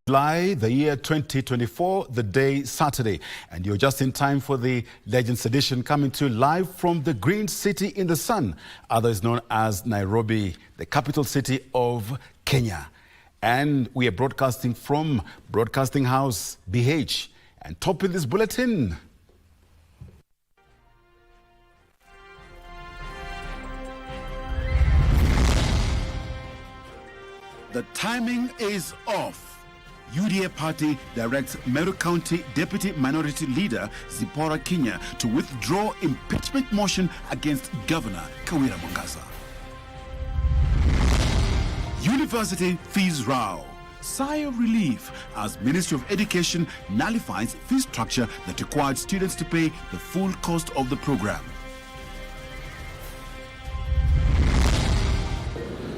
July, the year 2024, the day Saturday. And you're just in time for the Legends edition, coming to you live from the Green City in the Sun, otherwise known as Nairobi, the capital city of Kenya. And we are broadcasting from Broadcasting House BH. And top in this bulletin, the timing is off. UDA party directs Meru County Deputy Minority Leader Zipporah Kinya to withdraw impeachment motion against Governor Kawira Mwangaza. University fees row. Sigh of relief as Ministry of Education nullifies fee structure that required students to pay the full cost of the program.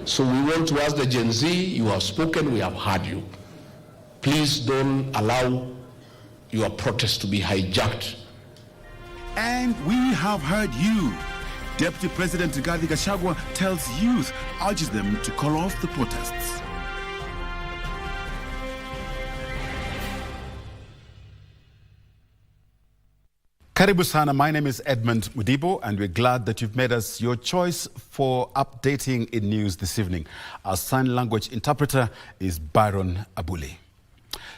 So we want to ask the Gen Z, you have spoken, we have heard you. Please don't allow your protest to be hijacked. And we have heard you. Deputy President Rigathi Gachagua tells youth, urges them to call off the protests. Karibu sana, my name is Edmund Mudibo, and we're glad that you've made us your choice for updating in news this evening. Our sign language interpreter is Byron Abuli.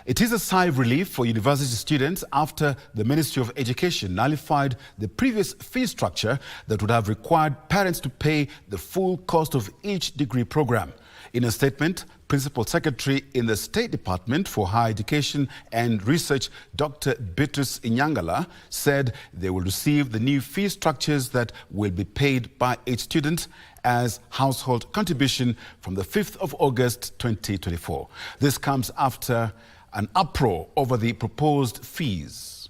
It is a sigh of relief for university students after the Ministry of Education nullified the previous fee structure that would have required parents to pay the full cost of each degree program. In a statement, Principal Secretary in the State Department for Higher Education and Research, Dr. Beatrice Inyangala, said they will receive the new fee structures that will be paid by each student as household contribution from the 5th of August 2024. This comes after an uproar over the proposed fees.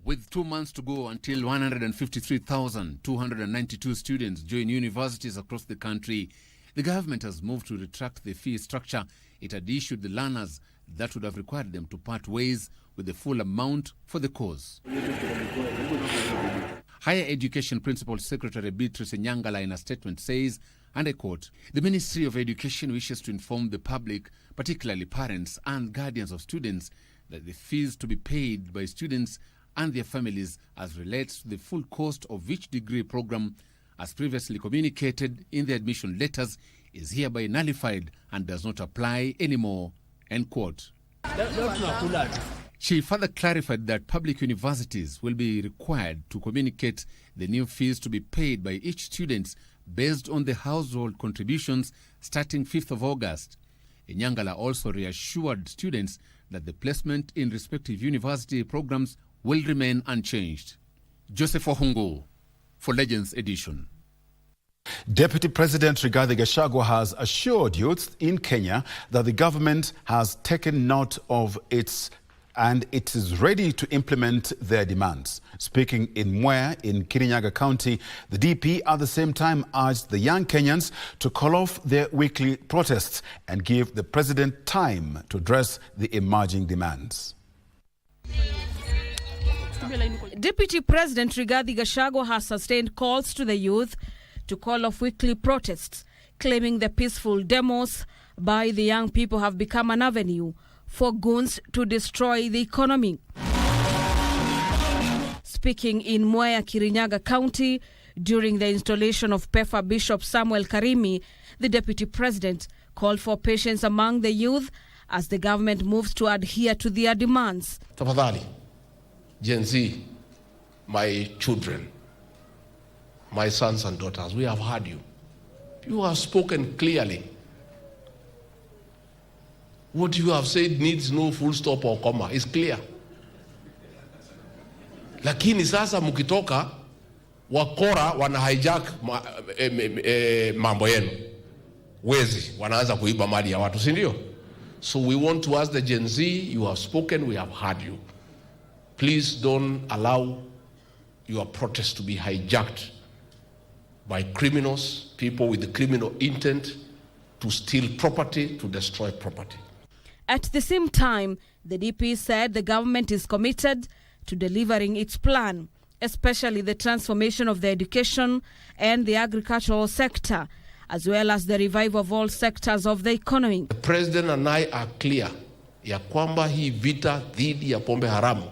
With 2 months to go until 153,292 students join universities across the country, the government has moved to retract the fee structure it had issued the learners that would have required them to part ways with the full amount for the course. Higher Education Principal Secretary Beatrice Inyangala in a statement says, and I quote, "The Ministry of Education wishes to inform the public, particularly parents and guardians of students, that the fees to be paid by students and their families as relates to the full cost of each degree program, as previously communicated in the admission letters, is hereby nullified and does not apply anymore." End quote. She further clarified that public universities will be required to communicate the new fees to be paid by each student based on the household contributions starting 5th of August. Inyangala also reassured students that the placement in respective university programs will remain unchanged. Joseph Ohungu for Legends Edition. Deputy President Rigathi Gachagua has assured youth in Kenya that the government has taken note of its and it is ready to implement their demands. Speaking in Mwea in Kirinyaga County, the DP at the same time urged the young Kenyans to call off their weekly protests and give the president time to address the emerging demands. Deputy President Rigathi Gachagua has sustained calls to the youth to call off weekly protests, claiming the peaceful demos by the young people have become an avenue for goons to destroy the economy. Speaking in Mwea, Kirinyaga County, during the installation of PEFA Bishop Samuel Karimi, the Deputy President called for patience among the youth as the government moves to adhere to their demands. Tafadhali, Gen Z, my children, my sons and daughters, we have heard you. You have spoken clearly. What you have said needs no full stop or comma. It's clear. Lakini sasa mukitoka, wakora wana hijack mambo yenu. Wezi wanaanza kuiba mali ya watu, si ndio? So we want to ask the Gen Z, you have spoken, we have heard you. Please don't allow your protest to be hijacked by criminals, people with the criminal intent to steal property, to destroy property. At the same time, the DP said the government is committed to delivering its plan, especially the transformation of the education and the agricultural sector, as well as the revival of all sectors of the economy. The President and I are clear ya kwamba hii vita dhidi ya pombe haramu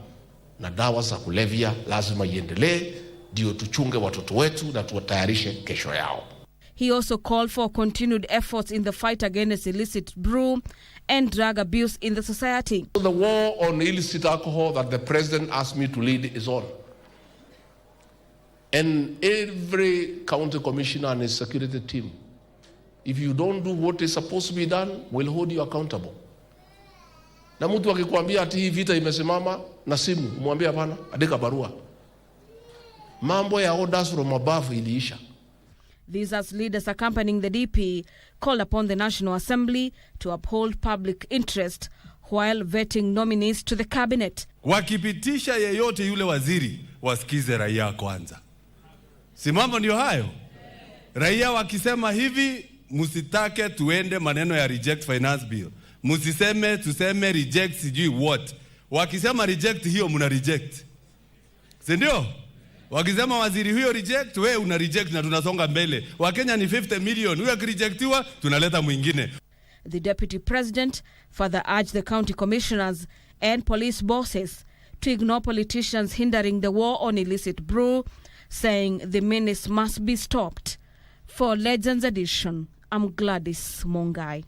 na dawa za kulevya lazima iendelee, ndio tuchunge watoto wetu na tuwatayarishe kesho yao. He also called for continued efforts in the fight against illicit brew and drug abuse in the society. The war on illicit alcohol that the President asked me to lead is on. And every county commissioner and his security team, if you don't do what is supposed to be done, we'll hold you accountable. Na mtu akikwambia ati hii vita imesimama na simu, umwambie hapana, andika barua. Mambo ya orders from above iliisha. These as leaders accompanying the DP called upon the National Assembly to uphold public interest while vetting nominees to the cabinet. Wakipitisha yeyote yule waziri, wasikize raia kwanza. Si mambo ndio hayo? Raia wakisema hivi, musitake tuende maneno ya reject finance bill. Musiseme tuseme reject sijui what. Wakisema reject hiyo muna reject. Si ndio? Wakisema waziri huyo reject, we una reject na tunasonga mbele. Wakenya ni 50 million, huyo akirejectiwa tunaleta mwingine. The deputy president further urged the county commissioners and police bosses to ignore politicians hindering the war on illicit brew, saying the menace must be stopped. For Legends Edition, I'm Gladys Mongai.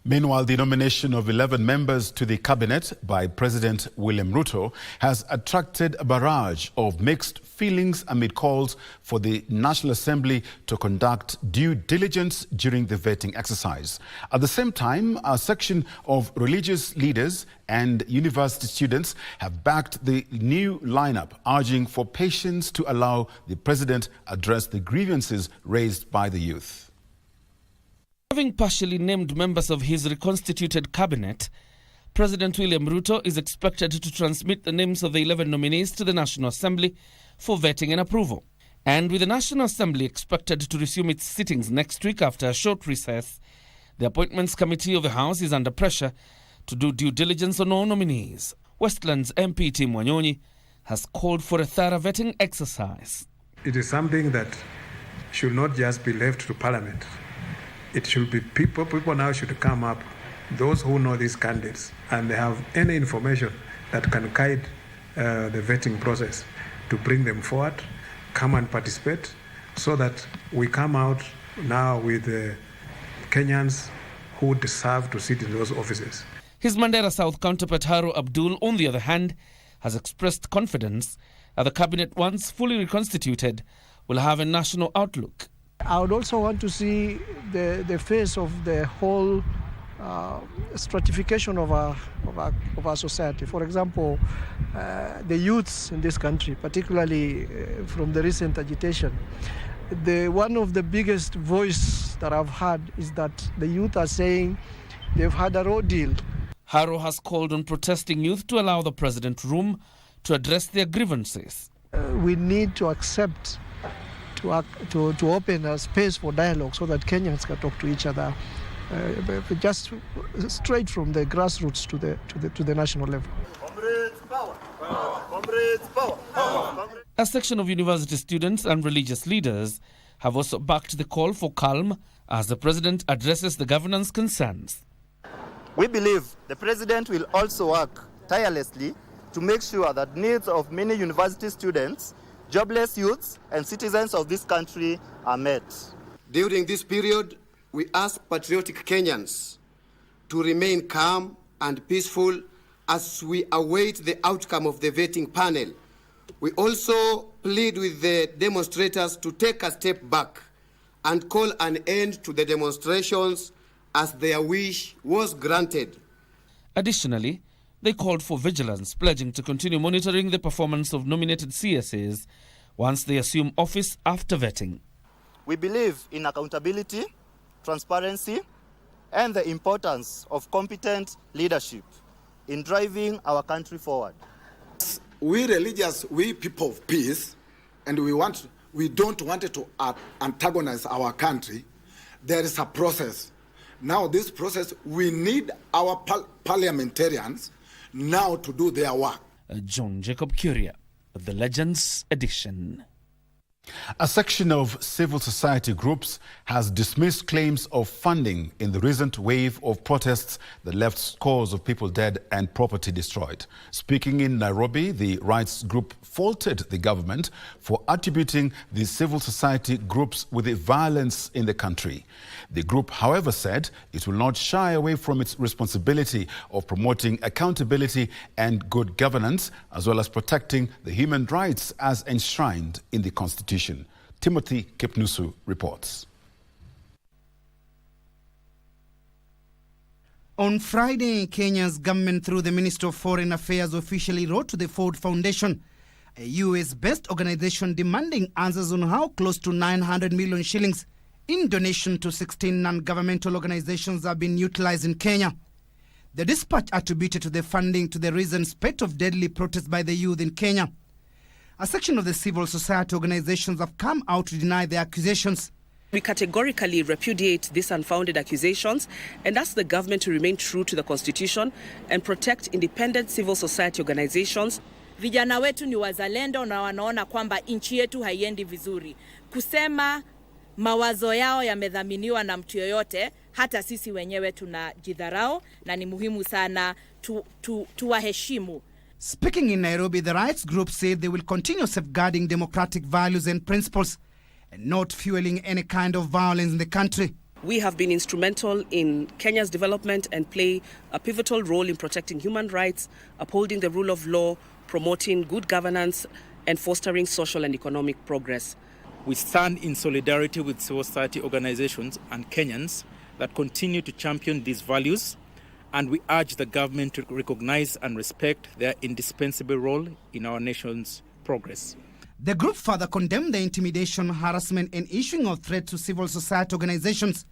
Meanwhile, the nomination of 11 members to the cabinet by President William Ruto has attracted a barrage of mixed feelings amid calls for the National Assembly to conduct due diligence during the vetting exercise. At the same time, a section of religious leaders and university students have backed the new lineup, urging for patience to allow the president address the grievances raised by the youth. Having partially named members of his reconstituted cabinet, President William Ruto is expected to transmit the names of the 11 nominees to the National Assembly for vetting and approval. And with the National Assembly expected to resume its sittings next week after a short recess, the Appointments Committee of the House is under pressure to do due diligence on all nominees. Westland's MP Tim Wanyonyi has called for a thorough vetting exercise. It is something that should not just be left to Parliament. It should be people now should come up, those who know these candidates and they have any information that can guide the vetting process, to bring them forward, come and participate, so that we come out now with Kenyans who deserve to sit in those offices. His Mandera South counterpart Haro Abdul, on the other hand, has expressed confidence that the cabinet, once fully reconstituted, will have a national outlook. I would also want to see the face of the whole stratification of our society. For example, the youths in this country, particularly from the recent agitation. One of the biggest voice that I've heard is that the youth are saying they've had a raw deal. Haro has called on protesting youth to allow the president room to address their grievances. We need to accept to open a space for dialogue so that Kenyans can talk to each other, just straight from the grassroots to the national level. A section of university students and religious leaders have also backed the call for calm as the president addresses the governance concerns. We believe the president will also work tirelessly to make sure that needs of many university students, jobless youths and citizens of this country are met. During this period, we ask patriotic Kenyans to remain calm and peaceful as we await the outcome of the vetting panel. We also plead with the demonstrators to take a step back and call an end to the demonstrations as their wish was granted. Additionally, they called for vigilance, pledging to continue monitoring the performance of nominated CSAs once they assume office after vetting. We believe in accountability, transparency, and the importance of competent leadership in driving our country forward. We religious, we people of peace, and we don't want it to antagonize our country. There is a process. Now this process, we need our parliamentarians now to do their work. John Jacob Curia, The Legends Edition. A section of civil society groups has dismissed claims of funding in the recent wave of protests that left scores of people dead and property destroyed. Speaking in Nairobi, the rights group faulted the government for attributing the civil society groups with the violence in the country. The group, however, said it will not shy away from its responsibility of promoting accountability and good governance, as well as protecting the human rights as enshrined in the Constitution. Timothy Kipnusu reports. On Friday, Kenya's government, through the Minister of Foreign Affairs, officially wrote to the Ford Foundation, a US-based organization demanding answers on how close to 900 million shillings in donation to 16 non-governmental organizations have been utilized in Kenya. The dispatch attributed to the funding to the recent spate of deadly protests by the youth in Kenya. A section of the civil society organizations have come out to deny the accusations. We categorically repudiate these unfounded accusations and ask the government to remain true to the Constitution and protect independent civil society organizations. Vijana wetu ni wazalendo na wanaona kwamba nchi yetu haiendi vizuri. Kusema mawazo yao yamedhaminiwa na mtu yoyote, hata sisi wenyewe tunajidharau, na ni muhimu sana tuwaheshimu. Speaking in Nairobi, the rights group said they will continue safeguarding democratic values and principles and not fueling any kind of violence in the country. We have been instrumental in Kenya's development and play a pivotal role in protecting human rights, upholding the rule of law, promoting good governance, and fostering social and economic progress. We stand in solidarity with civil society organizations and Kenyans that continue to champion these values, and we urge the government to recognize and respect their indispensable role in our nation's progress. The group further condemned the intimidation, harassment, and issuing of threats to civil society organizations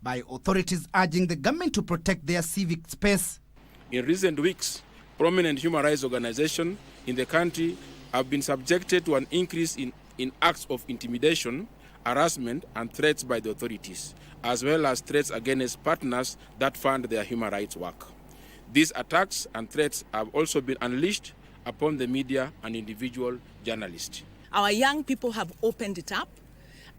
by authorities, urging the government to protect their civic space. In recent weeks, prominent human rights organizations in the country have been subjected to an increase in acts of intimidation, harassment, and threats by the authorities, as well as threats against partners that fund their human rights work. These attacks and threats have also been unleashed upon the media and individual journalists. Our young people have opened it up,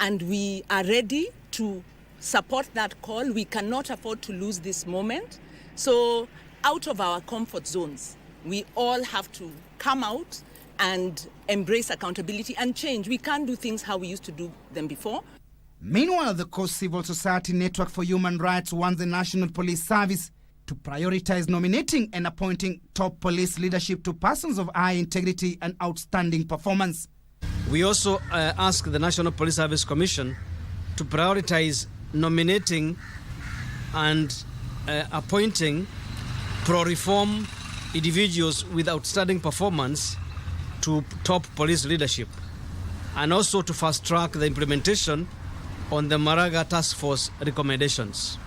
and we are ready to support that call. We cannot afford to lose this moment. So out of our comfort zones, we all have to come out and embrace accountability and change. We can't do things how we used to do them before. Meanwhile, the Coast Civil Society Network for Human Rights wants the National Police Service to prioritize nominating and appointing top police leadership to persons of high integrity and outstanding performance. We also ask the National Police Service Commission to prioritize nominating and appointing pro-reform individuals with outstanding performance to top police leadership, and also to fast-track the implementation on the Maraga Task Force recommendations.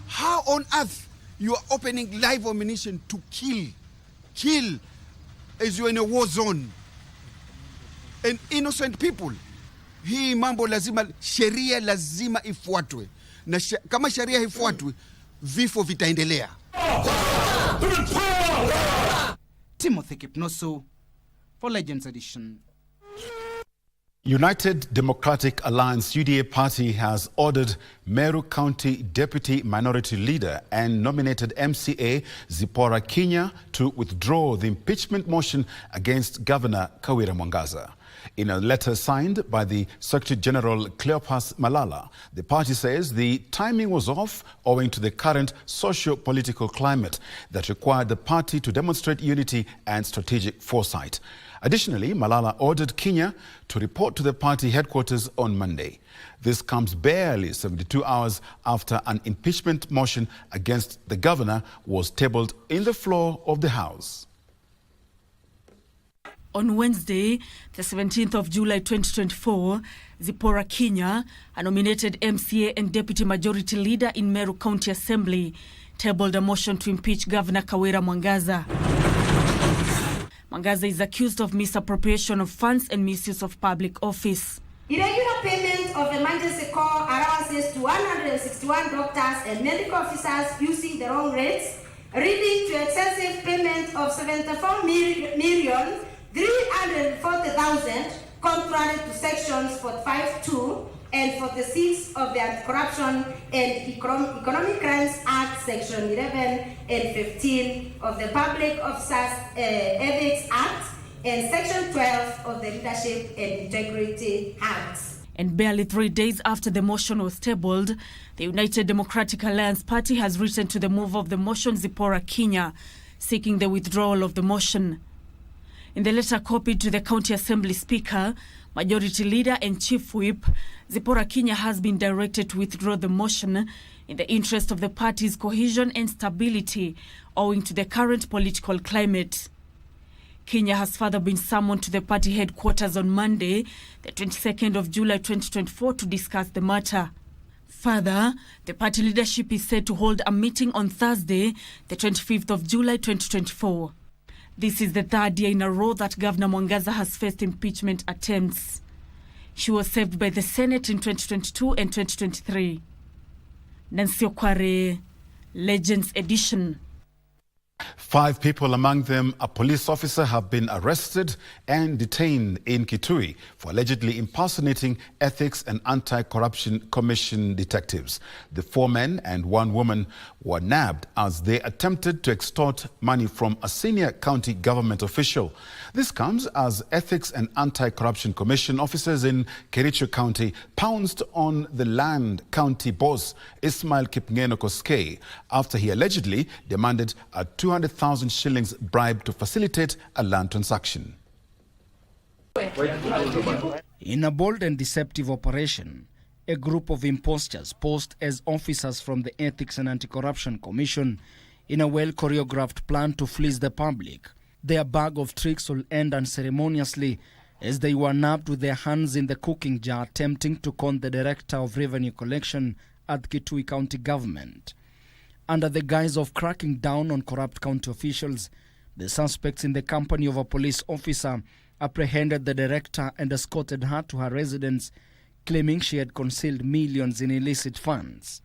How on earth you are opening live ammunition to kill as you're in a war zone and innocent people? Hii mambo lazima, sheria lazima ifuatwe, na kama sheria haifuatwi, vifo vitaendelea. Timothy Kipnusu for Legends Edition. United Democratic Alliance UDA party has ordered Meru County Deputy Minority Leader and nominated MCA Zipporah Kinya to withdraw the impeachment motion against Governor Kawira Mwangaza. In a letter signed by the Secretary General Cleopas Malala, the party says the timing was off owing to the current socio-political climate that required the party to demonstrate unity and strategic foresight. Additionally, Malala ordered Kinya to report to the party headquarters on Monday. This comes barely 72 hours after an impeachment motion against the governor was tabled in the floor of the House. On Wednesday, the 17th of July 2024, Zipporah Kinya, a nominated MCA and Deputy Majority Leader in Meru County Assembly, tabled a motion to impeach Governor Kawira Mwangaza. Mwangaza is accused of misappropriation of funds and misuse of public office. Irregular payment of emergency call allowances to 161 doctors and medical officers using the wrong rates, leading to excessive payment of 74,340,000 contrary to sections 45(2) and 46 of the Anti-Corruption and Economic Crimes Act, section 11 and 15 of the Public Officers Ethics Act, and section 12 of the Leadership and Integrity Act. And barely 3 days after the motion was tabled, the United Democratic Alliance Party has written to the mover of the motion, Zipporah Kinya, seeking the withdrawal of the motion. In the letter copied to the County Assembly Speaker, Majority Leader and Chief Whip, Zipporah Kinya has been directed to withdraw the motion in the interest of the party's cohesion and stability owing to the current political climate. Kinya has further been summoned to the party headquarters on Monday, the 22nd of July 2024, to discuss the matter. Further, the party leadership is set to hold a meeting on Thursday, the 25th of July 2024. This is the third year in a row that Governor Mwangaza has faced impeachment attempts. She was served by the Senate in 2022 and 2023. Nancy Okware, Legends Edition. 5 people, among them a police officer, have been arrested and detained in Kitui for allegedly impersonating Ethics and Anti-Corruption Commission detectives. The 4 men and 1 woman were nabbed as they attempted to extort money from a senior county government official. This comes as Ethics and Anti-Corruption Commission officers in Kericho County pounced on the land county boss, Ismail Kipngeno Koskei, after he allegedly demanded a 200,000 shillings bribe to facilitate a land transaction. In a bold and deceptive operation, a group of imposters posed as officers from the Ethics and Anti-Corruption Commission in a well-choreographed plan to fleece the public. Their bag of tricks will end unceremoniously as they were nabbed with their hands in the cooking jar attempting to con the Director of Revenue Collection at Kitui County Government. Under the guise of cracking down on corrupt county officials, the suspects, in the company of a police officer, apprehended the director and escorted her to her residence, claiming she had concealed millions in illicit funds.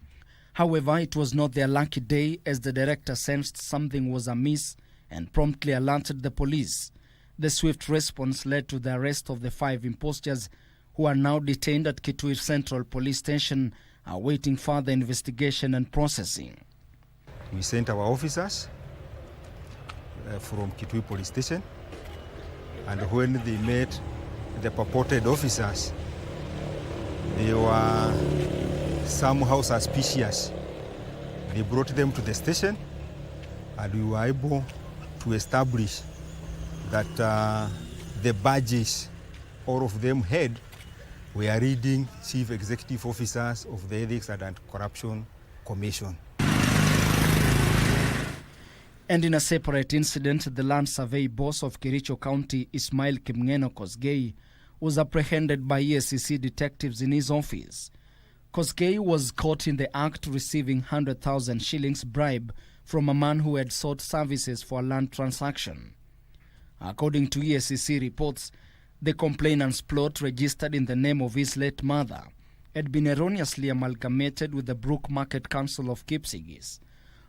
However, it was not their lucky day, as the director sensed something was amiss and promptly alerted the police. The swift response led to the arrest of the 5 imposters, who are now detained at Kitui Central Police Station, awaiting further investigation and processing. We sent our officers from Kitui Police Station, and when they met the purported officers, they were somehow suspicious. They brought them to the station, and we were able to establish that the badges all of them had were reading Chief Executive Officers of the Ethics and Anti-Corruption Commission. And in a separate incident, the land survey boss of Kericho County, Ismail Kipngeno Koskei, was apprehended by EACC detectives in his office. Koskei was caught in the act receiving 100,000 shillings bribe from a man who had sought services for a land transaction. According to EACC reports, the complainant's plot, registered in the name of his late mother, had been erroneously amalgamated with the Brook Market Council of Kipsigis.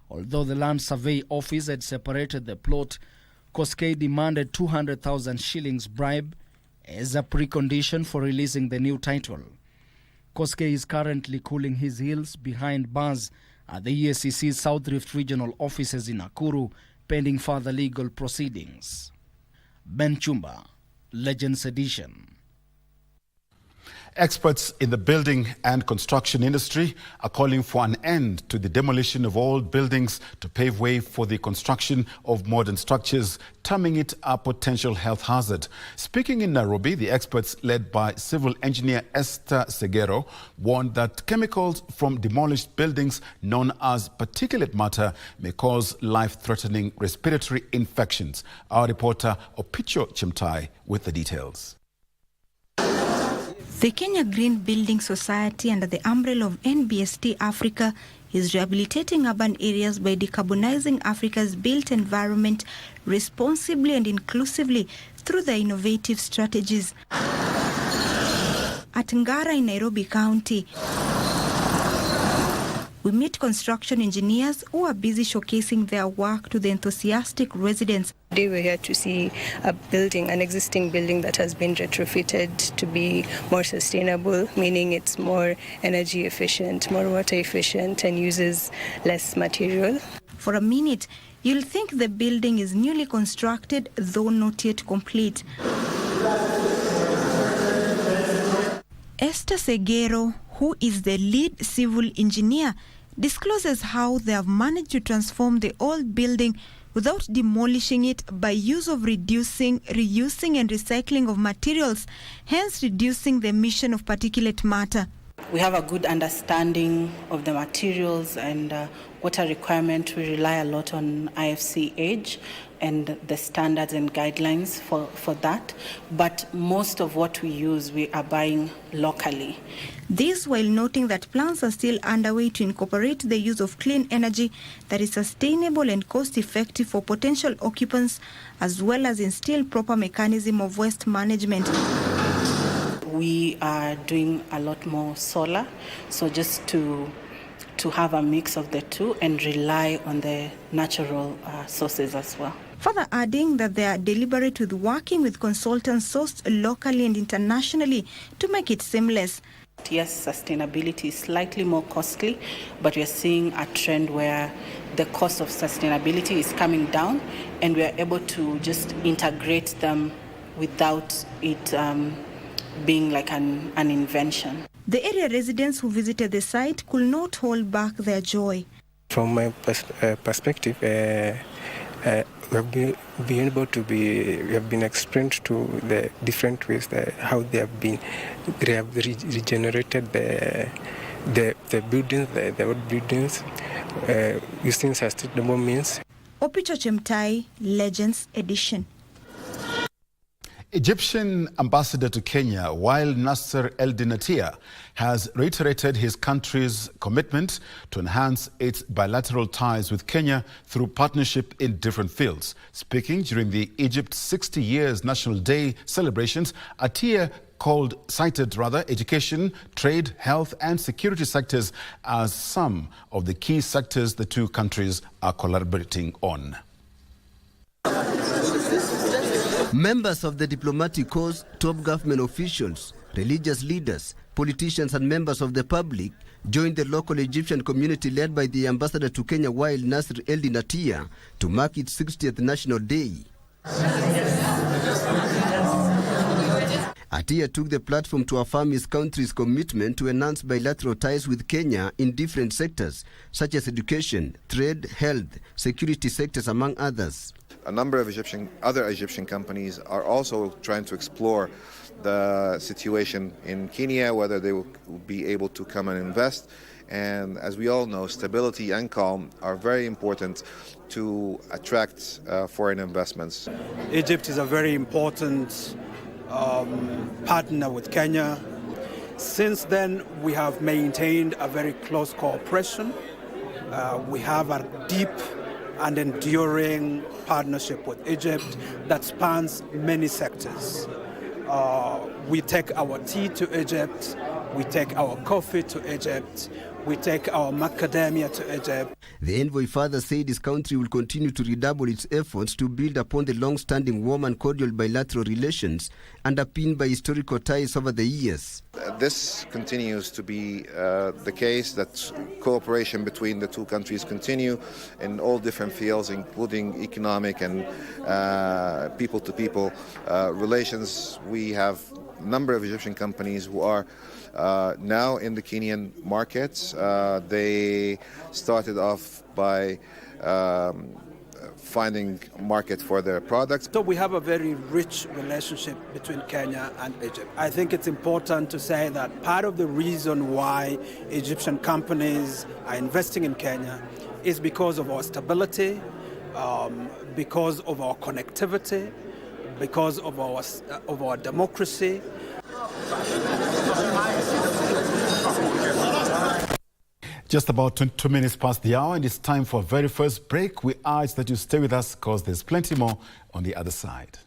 Although the land survey office had separated the plot, Koskei demanded 200,000 shillings bribe as a precondition for releasing the new title. Koskei is currently cooling his heels behind bars at the EACC South Rift Regional Offices in Nakuru, pending further legal proceedings. Ben Chumba, Legends Edition. Experts in the building and construction industry are calling for an end to the demolition of old buildings to pave way for the construction of modern structures, terming it a potential health hazard. Speaking in Nairobi, the experts, led by civil engineer Esther Segero, warned that chemicals from demolished buildings known as particulate matter may cause life-threatening respiratory infections. Our reporter Opicho Chimtai with the details. The Kenya Green Building Society, under the umbrella of NBST Africa, is rehabilitating urban areas by decarbonizing Africa's built environment responsibly and inclusively through the innovative strategies. At Ngara in Nairobi County, We meet construction engineers who are busy showcasing their work to the enthusiastic residents. Today we're here to see a building, an existing building that has been retrofitted to be more sustainable, meaning it's more energy efficient, more water efficient, and uses less material. For a minute, you'll think the building is newly constructed, though not yet complete. Esther Segero, who is the lead civil engineer, discloses how they have managed to transform the old building without demolishing it by use of reducing, reusing and recycling of materials, hence reducing the emission of particulate matter. We have a good understanding of the materials and water requirement. We rely a lot on IFC age and the standards and guidelines for that. But most of what we use, we are buying locally. This while noting that plans are still underway to incorporate the use of clean energy that is sustainable and cost-effective for potential occupants, as well as instill proper mechanism of waste management. We are doing a lot more solar, so just to have a mix of the two and rely on the natural sources as well. Further adding that they are deliberate with working with consultants sourced locally and internationally to make it seamless. Yes, sustainability is slightly more costly, but we are seeing a trend where the cost of sustainability is coming down and we are able to just integrate them without it being like an invention. The area residents who visited the site could not hold back their joy. From my perspective, we have been explained to the different ways how they have regenerated the buildings, the old buildings, using sustainable means. Opicho Chemtai, Legends Edition. Egyptian ambassador to Kenya, Wael Nasser Eldin Atia, has reiterated his country's commitment to enhance its bilateral ties with Kenya through partnership in different fields. Speaking during the Egypt's 60 years National Day celebrations, Atia cited education, trade, health and security sectors as some of the key sectors the two countries are collaborating on. Members of the diplomatic corps, top government officials, religious leaders, politicians and members of the public joined the local Egyptian community led by the ambassador to Kenya, Wael Nasser Eldin Atia, to mark its 60th National Day. Atia took the platform to affirm his country's commitment to enhance bilateral ties with Kenya in different sectors, such as education, trade, health, security sectors, among others. A number of other Egyptian companies are also trying to explore the situation in Kenya, whether they will be able to come and invest. And as we all know, stability and calm are very important to attract foreign investments. Egypt is a very important partner with Kenya. Since then, we have maintained a very close cooperation. We have a deep and enduring partnership with Egypt that spans many sectors. We take our tea to Egypt, we take our coffee to Egypt, we take our macadamia to Egypt. The envoy further said his country will continue to redouble its efforts to build upon the long-standing warm and cordial bilateral relations underpinned by historical ties over the years. This continues to be the case, that cooperation between the two countries continue in all different fields, including economic and people-to-people relations. We have a number of Egyptian companies who are now in the Kenyan markets. They started off by finding a market for their products. So we have a very rich relationship between Kenya and Egypt. I think it's important to say that part of the reason why Egyptian companies are investing in Kenya is because of our stability, because of our connectivity, because of our democracy. Just about 2 minutes past the hour, and it's time for our very first break. We urge that you stay with us because there's plenty more on the other side.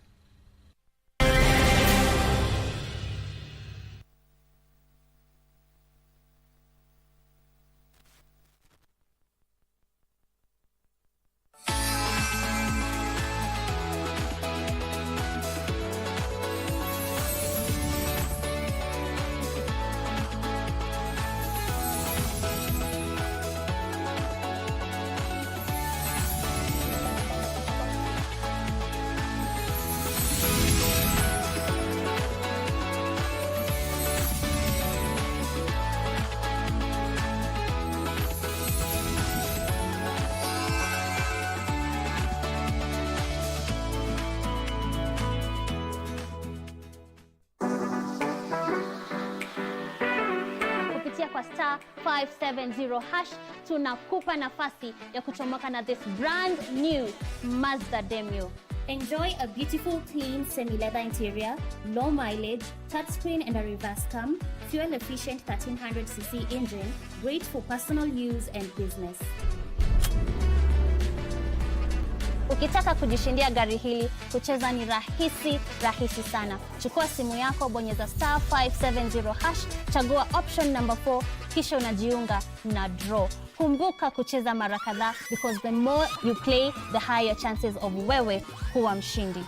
kwa *570#, tunakupa nafasi ya kuchomoka na this brand new Mazda Demio. Enjoy a beautiful, clean, semi-leather interior, low mileage, touchscreen and a reverse cam, fuel-efficient 1300cc engine, great for personal use and business. Ukitaka kujishindia gari hili, kucheza ni rahisi sana. Chukua simu yako, bonyeza *570#, chagua option number 4, kisha unajiunga na draw. Kumbuka kucheza mara kadhaa, because the more you play, the higher chances of wewe kuwa mshindi.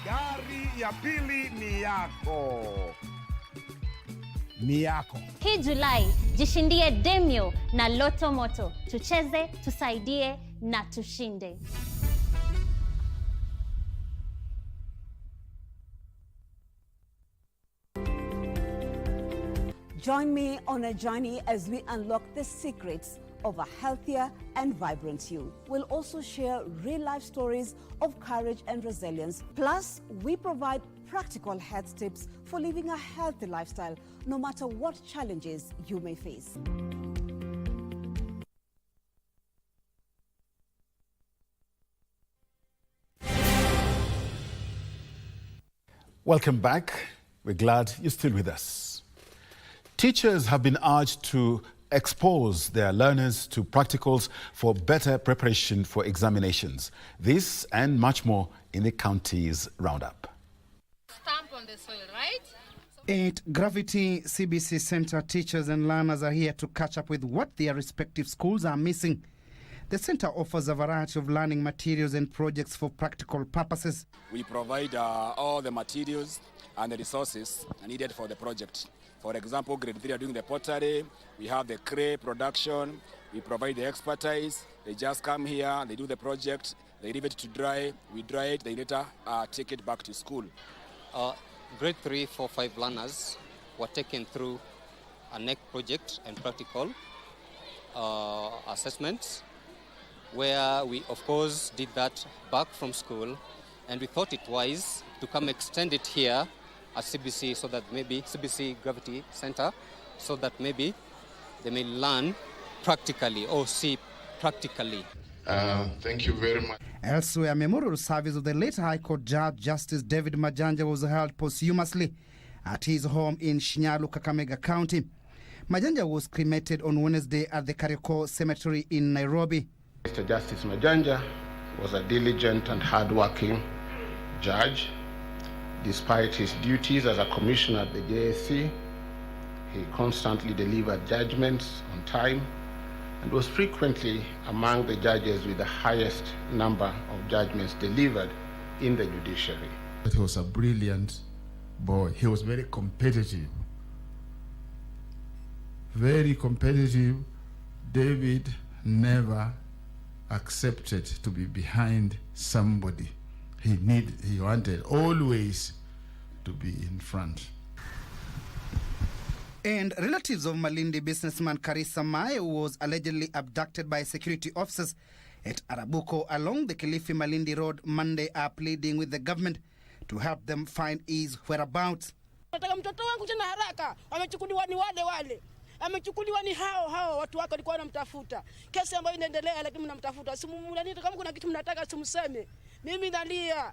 Gari ya pili ni yako. Ni yako. Hii Julai, jishindie Demio na Loto Moto. Tucheze, tusaidie na tushinde. Join me on a journey as we unlock the secrets of a healthier and vibrant you. We'll also share real-life stories of courage and resilience. Plus, we provide practical health tips for living a healthy lifestyle, no matter what challenges you may face. Welcome back. We're glad you're still with us. Teachers have been urged to expose their learners to practicals for better preparation for examinations. This and much more in the county's roundup. Stamp on the soil, right? At Gravity CBC Center, teachers and learners are here to catch up with what their respective schools are missing. The center offers a variety of learning materials and projects for practical purposes. We provide all the materials and the resources needed for the project. For example, grade 3 are doing the pottery, we have the clay production, we provide the expertise. They just come here, they do the project, they leave it to dry, we dry it, they later take it back to school. Grade 3, 4, 5 learners were taken through a NEC project and practical assessments, where we of course did that back from school, and we thought it wise to come extend it here at CBC, so that maybe CBC Gravity Center, so that maybe they may learn practically or see practically. Thank you very much. Elsewhere, a memorial service of the late High Court Judge Justice David Majanja was held posthumously at his home in Shinyalu, Kakamega County. Majanja was cremated on Wednesday at the Karioko Cemetery in Nairobi. Mr. Justice Majanja was a diligent and hard-working judge. Despite his duties as a commissioner at the JSC, he constantly delivered judgments on time and was frequently among the judges with the highest number of judgments delivered in the judiciary. He was a brilliant boy. He was very competitive. Very competitive. David never accepted to be behind somebody. He wanted always to be in front. And relatives of Malindi businessman Karisa Mae, who was allegedly abducted by security officers at Arabuko along the Kilifi Malindi Road Monday, are pleading with the government to help them find his whereabouts. Nataka mtoto wangu tena haraka, amechukuliwa ni wale. Amechukuliwa ni hao watu wako walikuwa wanamtafuta. Kesi ambayo inaendelea, lakini mnamtafuta. Simulanita, kama kuna kitu mnataka simseme. Mimi nalia,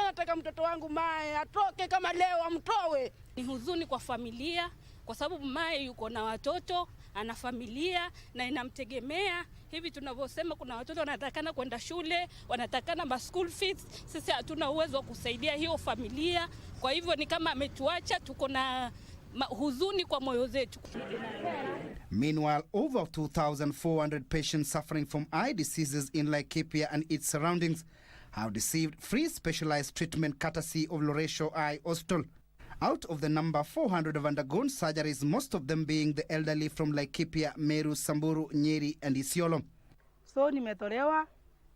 nataka mtoto wangu Mae atoke kama leo, amtoe. Ni huzuni kwa familia, kwa sababu Mae yuko na watoto, ana familia na inamtegemea. Hivi tunavyosema, kuna watoto wanatakana kwenda shule, wanatakana ma school fees. Sisi hatuna uwezo wa kusaidia hiyo familia. Kwa hivyo ni kama ametuacha, tuko na huzuni kwa moyo zetu. Meanwhile, over 2,400 patients suffering from eye diseases in Laikipia and its surroundings have received free specialized treatment courtesy of Loresho Eye Hospital. Out of the number, 400 have undergone surgeries, most of them being the elderly from Laikipia, Meru, Samburu, Nyeri and Isiolo. So nimetolewa,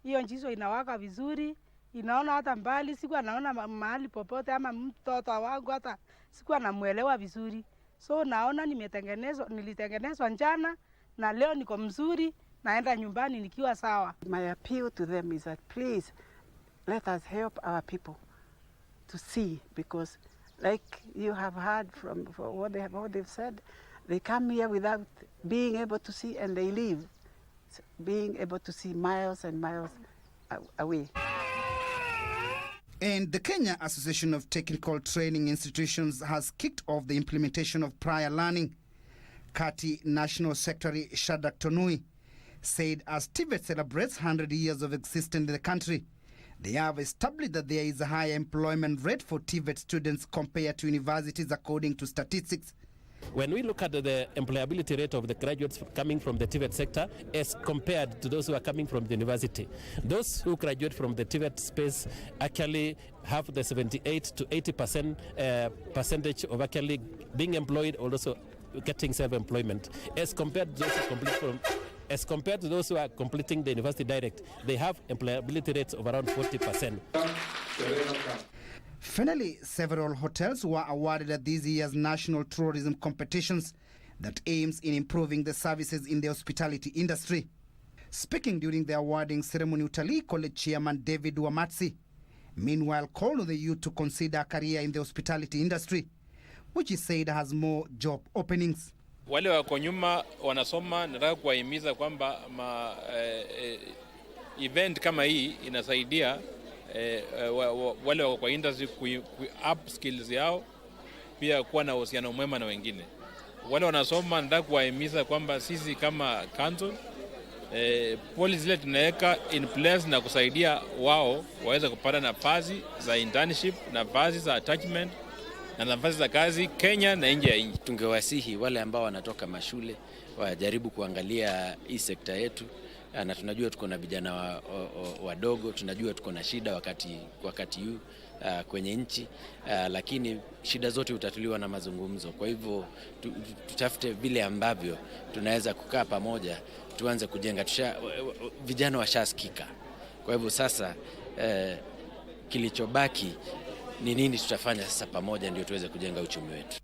hiyo njizo inawaka vizuri, inaona hata mbali, sikuwa naona mahali popote, ama mtoto wangu hata sikuwa namuelewa vizuri. So naona nilitengenezwa njana, na leo niko mzuri, naenda nyumbani nikiwa sawa. My appeal to them is that please let us help our people to see, because like you have heard from what they've said, They come here without being able to see, and they leave, being able to see miles and miles away. And the Kenya Association of Technical Training Institutions has kicked off the implementation of prior learning. KATI National Secretary Shadrack Tonui said as TVET celebrates 100 years of existence in the country, they have established that there is a higher employment rate for TVET students compared to universities according to statistics. When we look at the employability rate of the graduates coming from the TVET sector as compared to those who are coming from the university, those who graduate from the TVET space actually have the 78 to 80% percentage of actually being employed or also getting self-employment as compared to those who complete from those who are completing the university direct. They have employability rates of around 40%. Finally, several hotels were awarded at this year's national tourism competitions that aims in improving the services in the hospitality industry. Speaking during the awarding ceremony, Utalii College Chairman David Wamatsi, meanwhile, called on the youth to consider a career in the hospitality industry, which he said has more job openings. Wale wako nyuma wanasoma, nataka kuwahimiza kwamba event kama hii inasaidia wale wako kwa industry up skills yao, pia kuwa na uhusiano mwema na wengine. Wale wanasoma, nataka kuwahimiza kwamba sisi kama council policy zile tunaweka in place na kusaidia wao waweze kupata nafasi za internship, nafasi za attachment na nafasi za kazi Kenya na nje ya nchi. Tungewasihi wale ambao wanatoka mashule wajaribu kuangalia hii sekta yetu, na tunajua tuko na vijana wadogo, tunajua tuko na shida wakati huu kwenye nchi, lakini shida zote utatuliwa na mazungumzo. Kwa hivyo tutafute vile ambavyo tunaweza kukaa pamoja, tuanze kujenga. Vijana washasikika. Kwa hivyo sasa kilichobaki ni nini tutafanya sasa pamoja ndio tuweze kujenga uchumi wetu.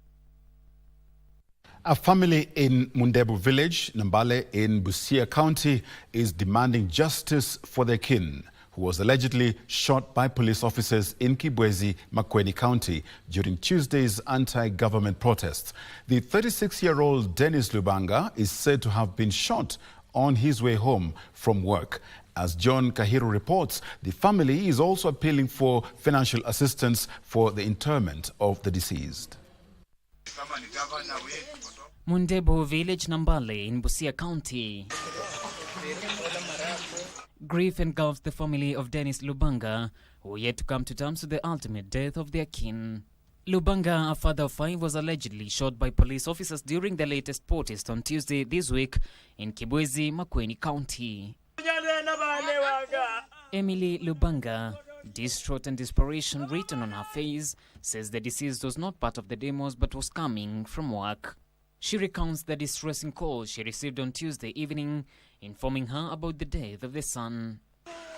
A family in Mudibo village, Nambale in Busia County, is demanding justice for their kin, who was allegedly shot by police officers in Kibwezi, Makueni County during Tuesday's anti-government protests. The 36-year-old Dennis Lubanga is said to have been shot on his way home from work. As John Kahiro reports, the family is also appealing for financial assistance for the interment of the deceased. Mudibo village, Nambale in Busia County. Grief engulfs the family of Dennis Lubanga, who yet to come to terms with the ultimate death of their kin. Lubanga, a father of 5, was allegedly shot by police officers during the latest protest on Tuesday this week in Kibwezi, Makueni County. Emily Lubanga, distraught and desperation written on her face, says the deceased was not part of the demos but was coming from work. She recounts the distressing call she received on Tuesday evening, informing her about the death of the son.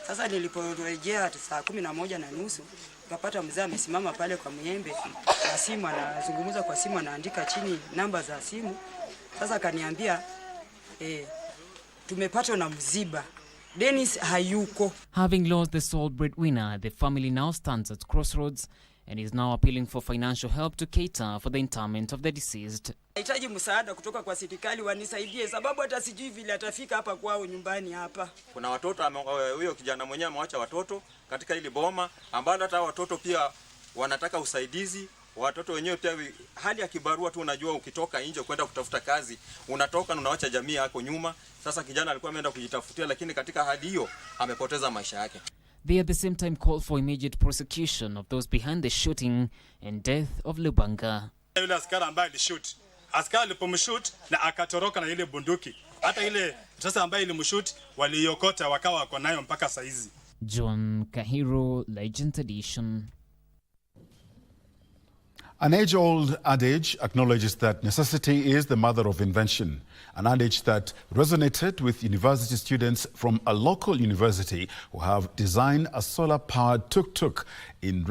Sasa niliporejea saa 11:30 nikapata mzee amesimama pale kwa Mnyembe na simu, anazungumza kwa simu, anaandika chini namba za simu. Sasa akaniambia tumepatwa na mziba, Dennis hayuko. Having lost the sole breadwinner, the family now stands at crossroads and is now appealing for financial help to cater for the interment of the deceased. Nahitaji msaada kutoka kwa serikali, wanisaidie sababu hata sijui vile atafika hapa kwao nyumbani hapa. Kuna watoto, huyo kijana mwenyewe amewacha watoto katika ile boma, ambao hata watoto pia wanataka usaidizi. Watoto wenyewe pia hali ya kibarua tu, unajua ukitoka nje kwenda kutafuta kazi, unatoka na unaacha jamii yako nyuma. Sasa kijana alikuwa ameenda kujitafutia, lakini katika hali hiyo amepoteza maisha yake. They at the same time call for immediate prosecution of those behind the shooting and death of Lubanga. Yule askari ambaye alishoot, askari alipomshoot na akatoroka na ile bunduki, hata ile sasa ambaye ilimshoot waliokota wakawa wako nayo mpaka saizi. John Kahiro, Legend Edition. An age-old adage acknowledges that necessity is the mother of invention, an adage that resonated with university students from a local university who have designed a solar-powered tuk-tuk in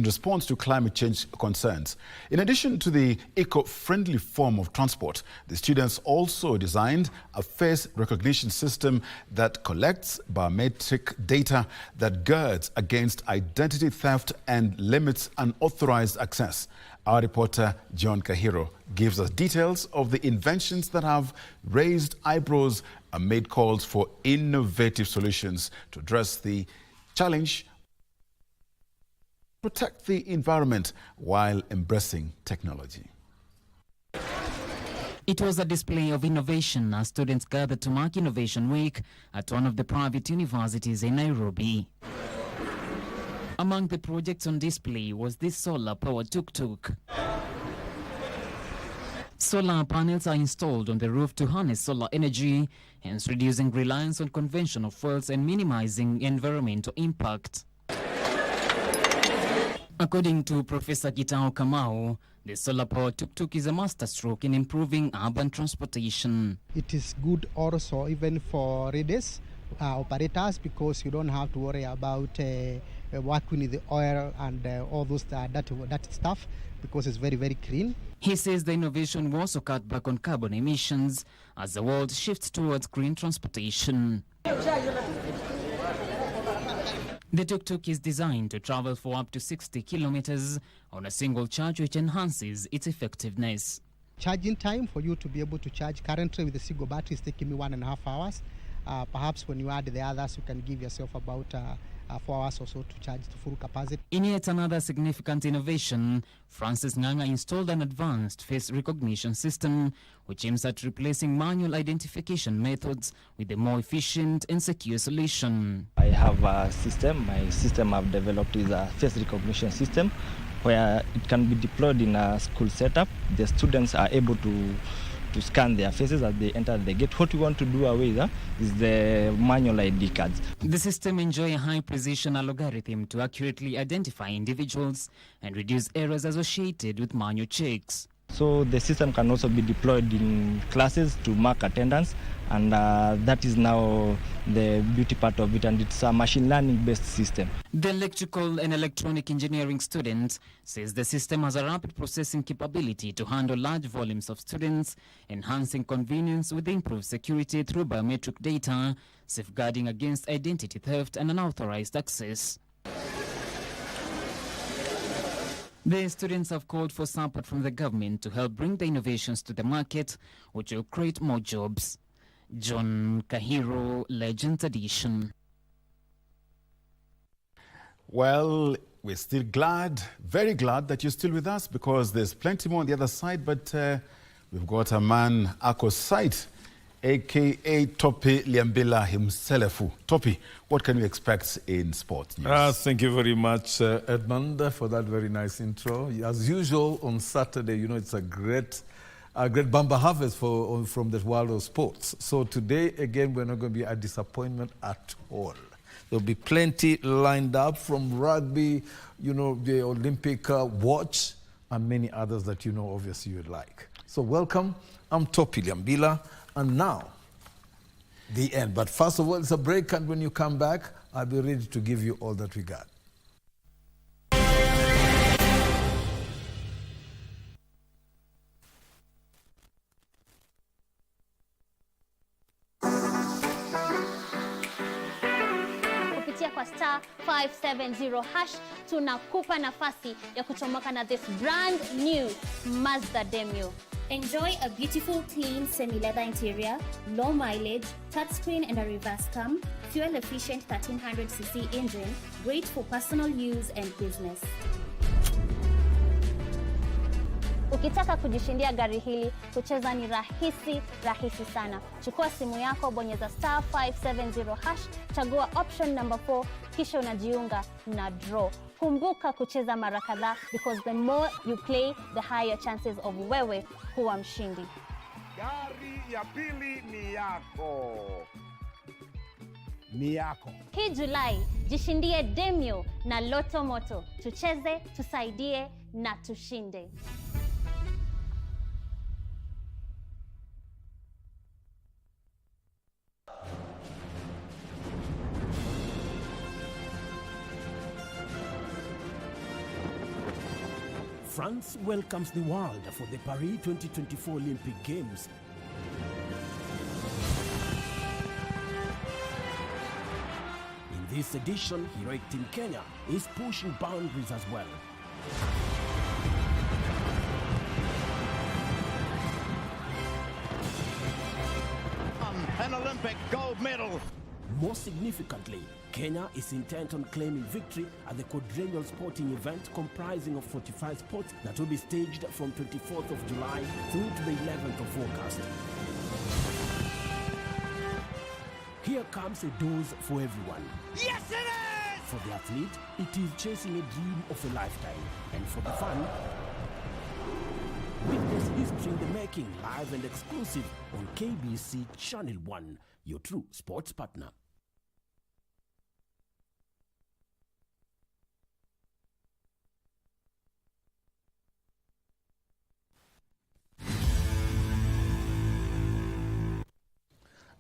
response to climate change concerns. In addition to the eco-friendly form of transport, the students also designed a face recognition system that collects biometric data that guards against identity theft and limits unauthorized access. Our reporter John Kahiro gives us details of the inventions that have raised eyebrows and made calls for innovative solutions to address the challenge, protect the environment while embracing technology. It was a display of innovation as students gathered to mark Innovation Week at one of the private universities in Nairobi. Among the projects on display was this solar-powered tuk-tuk. Solar panels are installed on the roof to harness solar energy, hence reducing reliance on conventional fuels and minimizing environmental impact. According to Professor Gitao Kamau, the solar-powered tuk-tuk is a masterstroke in improving urban transportation. It is good also even for readers, operators, because you don't have to worry about working with the oil and all those that stuff, because it's very, very clean. He says the innovation will also cut back on carbon emissions as the world shifts towards green transportation. The tuk-tuk is designed to travel for up to 60 kilometers on a single charge, which enhances its effectiveness. Charging time for you to be able to charge currently with the single battery is taking me 1.5 hours. Perhaps when you add the others, you can give yourself about 4 hours or so to charge to full capacity. In yet another significant innovation, Francis Nganga installed an advanced face recognition system which aims at replacing manual identification methods with a more efficient and secure solution. I have a system. My system I've developed is a face recognition system where it can be deployed in a school setup. The students are able to scan their faces as they enter the gate. What we want to do away with is the manual ID cards. The system enjoys a high-precision algorithm to accurately identify individuals and reduce errors associated with manual checks. So the system can also be deployed in classes to mark attendance, and that is now the beauty part of it, and it's a machine learning based system. The electrical and electronic engineering student says the system has a rapid processing capability to handle large volumes of students, enhancing convenience with improved security through biometric data, safeguarding against identity theft and unauthorized access. The students have called for support from the government to help bring the innovations to the market, which will create more jobs. John Kahiro, Legends Edition. Well, we're still glad, very glad that you're still with us, because there's plenty more on the other side, but we've got a man, Ako Sight, a.k.a. Topi Liambila himself. Topi, what can we expect in sports news? Thank you very much, Edmund, for that very nice intro. As usual, on Saturday, you know, it's a great bumper harvest from the world of sports. So today, again, we're not going to be a disappointment at all. There'll be plenty lined up, from rugby, you know, the Olympic watch, and many others that you know, obviously, you'd like. So welcome. I'm Topi Liambila. And now, the end. But first of all, it's a break, and when you come back, I'll be ready to give you all that we got. Kupitia kwa star 570 hash tunakupa nafasi ya kuchomoka na this brand new Mazda Demio. Enjoy a beautiful, clean, semi-leather interior, low mileage, touchscreen and a reverse cam, fuel-efficient 1300cc engine, great for personal use and business. Ukitaka kujishindia gari hili, kucheza ni rahisi sana. Chukua simu yako, bonyeza star 570 hash, chagua option number 4, kisha unajiunga na draw. Kumbuka kucheza mara kadhaa, because the more you play, the higher chances of wewe kuwa mshindi. Gari ya pili ni yako. Ni yako. Hii Julai, jishindie Demio na Loto Moto. Tucheze, tusaidie na tushinde. France welcomes the world for the Paris 2024 Olympic Games. In this edition, heroic Team Kenya is pushing boundaries as well. Olympic gold medal. More significantly, Kenya is intent on claiming victory at the quadrennial sporting event comprising of 45 sports that will be staged from 24th of July through to the 11th of August. Here comes a dose for everyone. Yes, it is! For the athlete, it is chasing a dream of a lifetime. And for the fan, witness history in the making, live and exclusive on KBC Channel 1, your true sports partner.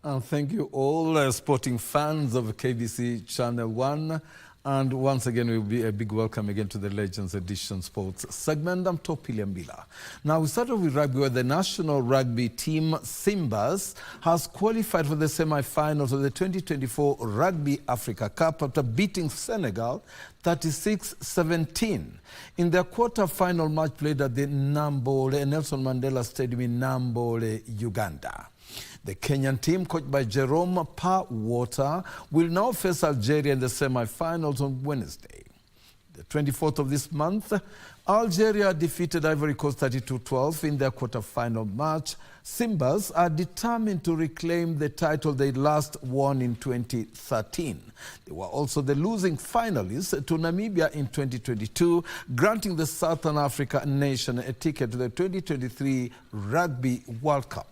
And thank you all sporting fans of KBC Channel 1. And once again, it will be a big welcome again to the Legends Edition Sports segment. I'm Topi Liambila. Now, we started with rugby, where the national rugby team, Simbas, has qualified for the semi-finals of the 2024 Rugby Africa Cup after beating Senegal 36-17 in their quarter-final match played at the Nelson Mandela Stadium in Nambole, Uganda. The Kenyan team, coached by Jerome Parwater, will now face Algeria in the semi-finals on Wednesday. The 24th of this month, Algeria defeated Ivory Coast 32-12 in their quarter-final match. Simbas are determined to reclaim the title they last won in 2013. They were also the losing finalists to Namibia in 2022, granting the Southern African nation a ticket to the 2023 Rugby World Cup.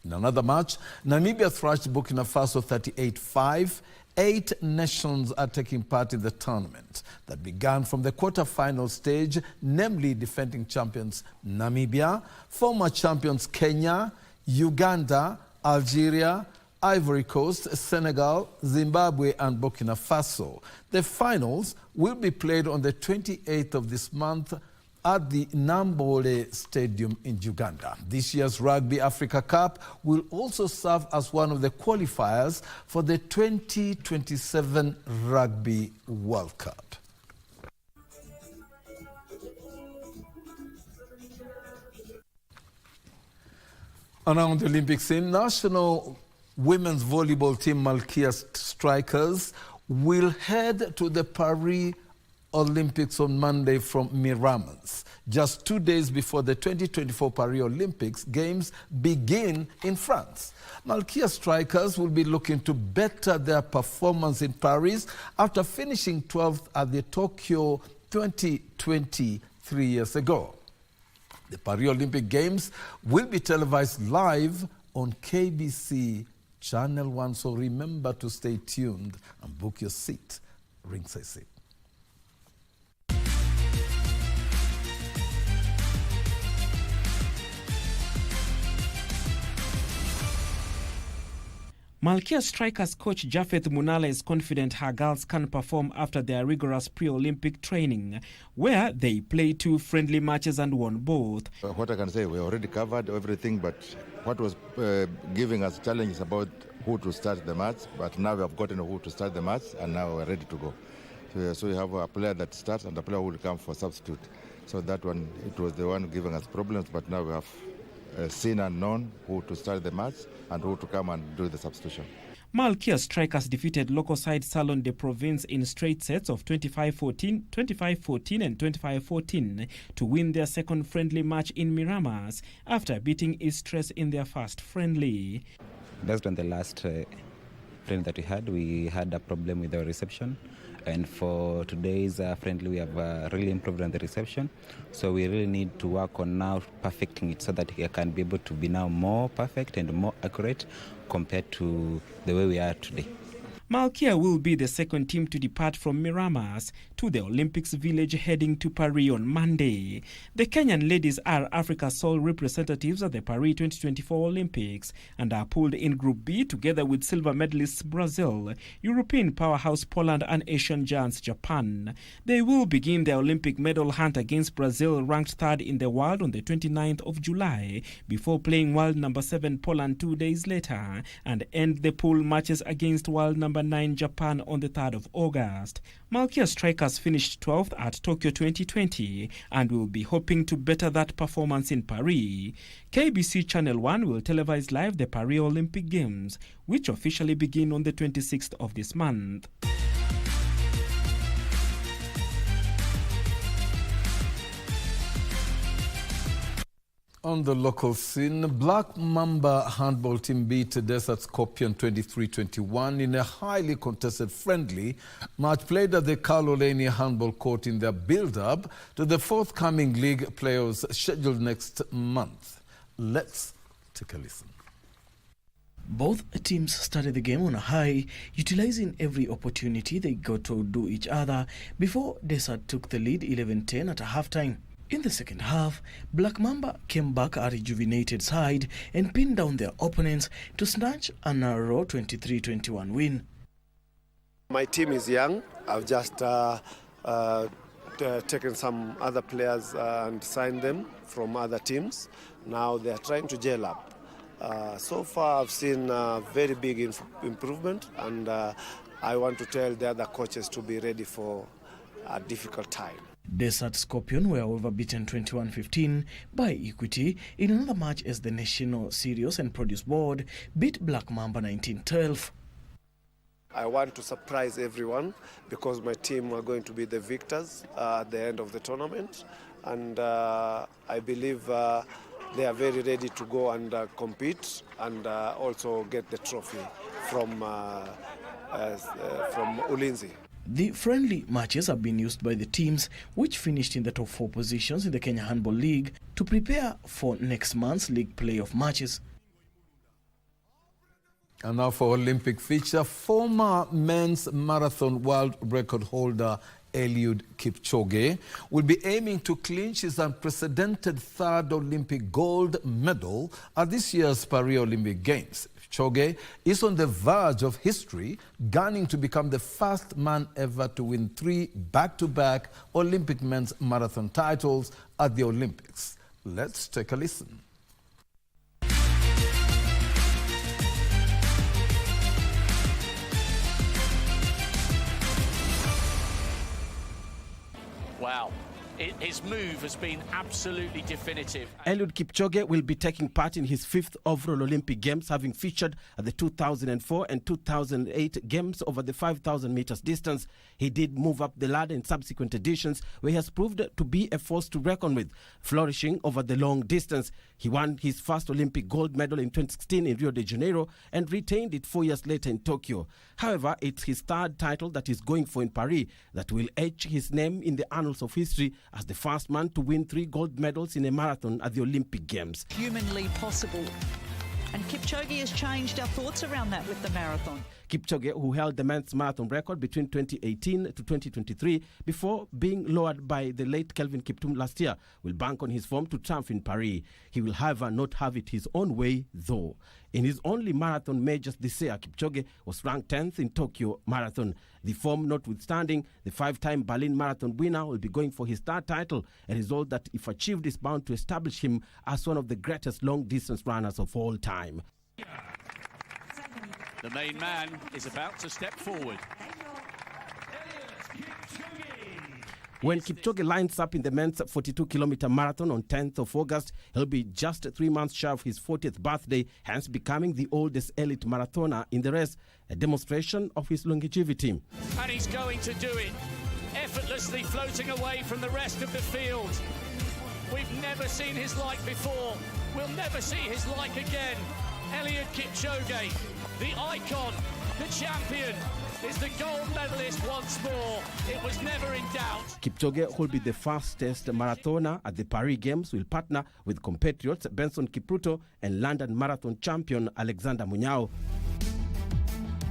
In another match, Namibia thrashed Burkina Faso 38-5. 8 nations are taking part in the tournament that began from the quarter-final stage, namely defending champions Namibia, former champions Kenya, Uganda, Algeria, Ivory Coast, Senegal, Zimbabwe and Burkina Faso. The finals will be played on the 28th of this month at the Nambole Stadium in Uganda. This year's Rugby Africa Cup will also serve as one of the qualifiers for the 2027 Rugby World Cup. Around the Olympic scene, national women's volleyball team Malkia Strikers will head to the Paris Olympics on Monday from Miramas, just 2 days before the 2024 Paris Olympics Games begin in France. Malkia Strikers will be looking to better their performance in Paris after finishing 12th at the Tokyo 2020 3 years ago. The Paris Olympic Games will be televised live on KBC Channel 1, so remember to stay tuned and book your seat, ringside seat. Malkia Strikers coach Japheth Munala is confident her girls can perform after their rigorous pre-Olympic training, where they played 2 friendly matches and won both. What I can say, we already covered everything, but what was giving us challenges about who to start the match, but now we have gotten who to start the match and now we're ready to go. So we have a player that starts and a player who will come for substitute. So that one, it was the one giving us problems, but now we have seen and known who to start the match and who to come and do the substitution. Malkia Strikers defeated local side Salon de Province in straight sets of 25-14, 25-14 and 25-14 to win their second friendly match in Miramas after beating Istres in their first friendly. Based on the last friendly that we had a problem with our reception. And for today's friendly, we have really improved on the reception. So we really need to work on now perfecting it so that we can be able to be now more perfect and more accurate compared to the way we are today. Malkia will be the second team to depart from Miramas to the Olympics village heading to Paris on Monday. The Kenyan ladies are Africa's sole representatives at the Paris 2024 Olympics and are pooled in Group B together with silver medalists Brazil, European powerhouse Poland and Asian giants Japan. They will begin their Olympic medal hunt against Brazil, ranked 3rd in the world, on the 29th of July before playing world number 7 Poland 2 days later and end the pool matches against world number 9 Japan on the 3rd of August. Malkia Strikers Kenyans finished 12th at Tokyo 2020 and will be hoping to better that performance in Paris. KBC Channel 1 will televise live the Paris Olympic Games, which officially begin on the 26th of this month. On the local scene, Black Mamba handball team beat Desert Scorpion 23-21 in a highly contested friendly match played at the Kaloleni handball court in their build-up to the forthcoming league playoffs scheduled next month. Let's take a listen. Both teams started the game on a high, utilizing every opportunity they got to do each other before Desert took the lead 11-10 at halftime. In the second half, Black Mamba came back a rejuvenated side and pinned down their opponents to snatch a narrow 23-21 win. My team is young. I've just taken some other players and signed them from other teams. Now they're trying to gel up. So far I've seen a very big improvement, and I want to tell the other coaches to be ready for a difficult time. Desert Scorpion were overbeaten 21-15 by Equity in another match as the National Cereals and Produce Board beat Black Mamba 19-12. I want to surprise everyone because my team are going to be the victors at the end of the tournament, and I believe they are very ready to go and compete and also get the trophy from Ulinzi. The friendly matches have been used by the teams which finished in the top 4 positions in the Kenya Handball League to prepare for next month's league playoff matches. And now for Olympic feature, former men's marathon world record holder Eliud Kipchoge will be aiming to clinch his unprecedented 3rd Olympic gold medal at this year's Paris Olympic Games. Kipchoge is on the verge of history, gunning to become the first man ever to win 3 back-to-back Olympic men's marathon titles at the Olympics. Let's take a listen. Wow. His move has been absolutely definitive. Eliud Kipchoge will be taking part in his 5th overall Olympic Games, having featured at the 2004 and 2008 Games over the 5,000 meters distance. He did move up the ladder in subsequent editions, where he has proved to be a force to reckon with, flourishing over the long distance. He won his first Olympic gold medal in 2016 in Rio de Janeiro and retained it 4 years later in Tokyo. However, it's his 3rd title that he's going for in Paris that will etch his name in the annals of history as the first man to win 3 gold medals in a marathon at the Olympic Games. Humanly possible. And Kipchoge has changed our thoughts around that with the marathon. Kipchoge, who held the men's marathon record between 2018 to 2023 before being lowered by the late Kelvin Kiptum last year, will bank on his form to triumph in Paris. He will, however, not have it his own way, though. In his only marathon majors this year, Kipchoge was ranked 10th in Tokyo Marathon. The form notwithstanding, the 5-time Berlin Marathon winner will be going for his 3rd title, a result that, if achieved, is bound to establish him as one of the greatest long-distance runners of all time. The main man is about to step forward. When Kipchoge lines up in the men's 42-kilometer marathon on 10th of August, he'll be just 3 months shy of his 40th birthday, hence becoming the oldest elite marathoner in the race, a demonstration of his longevity. And he's going to do it, effortlessly floating away from the rest of the field. We've never seen his like before. We'll never see his like again. Eliud Kipchoge, the icon, the champion, is the gold medalist once more. It was never in doubt. Kipchoge, who will be the fastest marathoner at the Paris Games, will partner with compatriots Benson Kipruto and London marathon champion Alexander Munyao.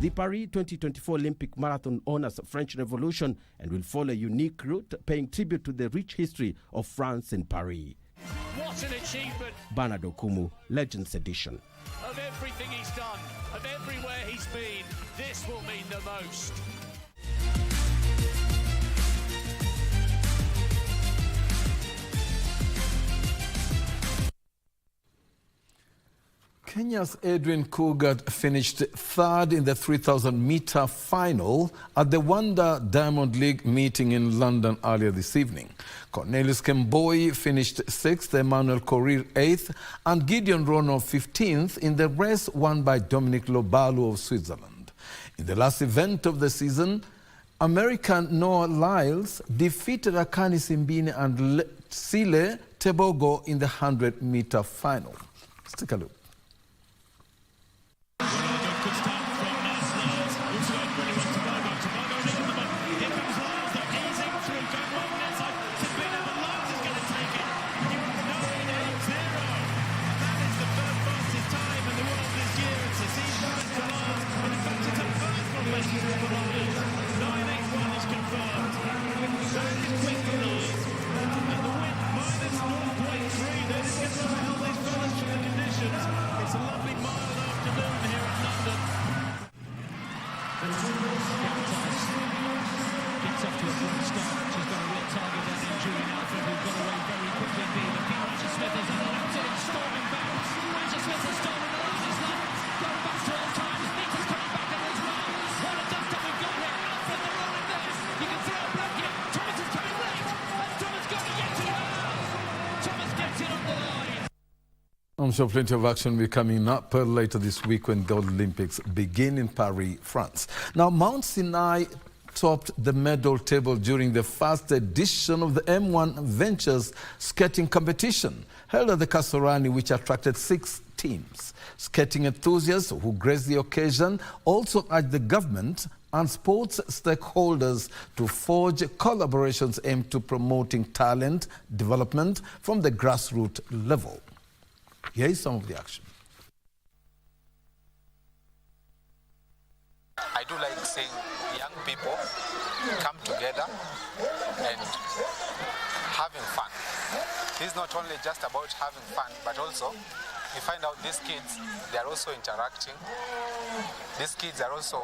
The Paris 2024 Olympic Marathon honors French Revolution and will follow a unique route, paying tribute to the rich history of France and Paris. What an achievement! Bernard Okumu, Legends Edition. Of everything he's done, of everywhere he's been, this will mean the most. Kenya's Edwin Cougat finished third in the 3,000-meter final at the Wonder Diamond League meeting in London earlier this evening. Cornelius Kemboi finished 6th, Emmanuel Korir 8th, and Gideon Rono 15th in the race won by Dominic Lobalu of Switzerland. In the last event of the season, American Noah Lyles defeated Akani Simbine and Sile Tebogo in the 100-meter final. Let's take a look. I'm sure plenty of action will be coming up later this week when the Olympics begin in Paris, France. Now, Mount Sinai topped the medal table during the first edition of the M1 Ventures skating competition held at the Kasarani, which attracted 6 teams. Skating enthusiasts who graced the occasion also urged the government and sports stakeholders to forge collaborations aimed to promoting talent development from the grassroots level. Here is some of the action. I do like seeing young people come together and having fun. This is not only just about having fun, but also you find out these kids, they are also interacting. These kids are also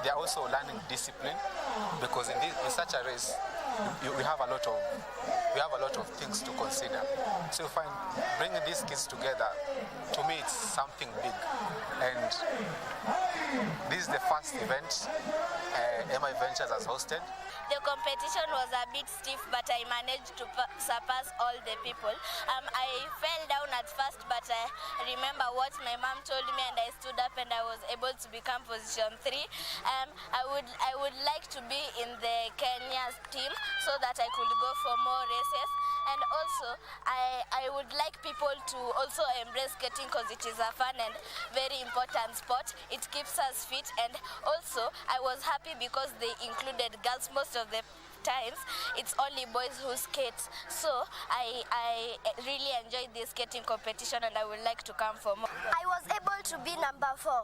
they are also learning discipline, because in such a race, we have a lot of things to consider. So you find bringing these kids together, to me it's something big. And this is the first event MI Ventures has hosted. The competition was a bit stiff, but I managed to surpass all the people. I fell down at first, but I remember what my mom told me, and I stood up and I was able to become position 3. I would like to be in the Kenya's team so that I could go for more races. And also, I would like people to also embrace skating, because it is a fun and very important sport. It keeps us fit, and also I was happy because they included girls. Most of the times it's only boys who skate. So I really enjoyed this skating competition, and I would like to come for more. I was able to be number 4.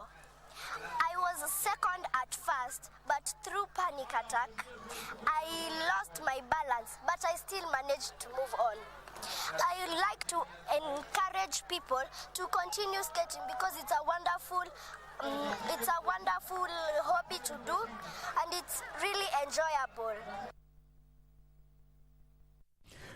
I was second at first, but through panic attack, I lost my balance, but I still managed to move on. I would like to encourage people to continue skating, because it's a wonderful hobby to do, and it's really enjoyable.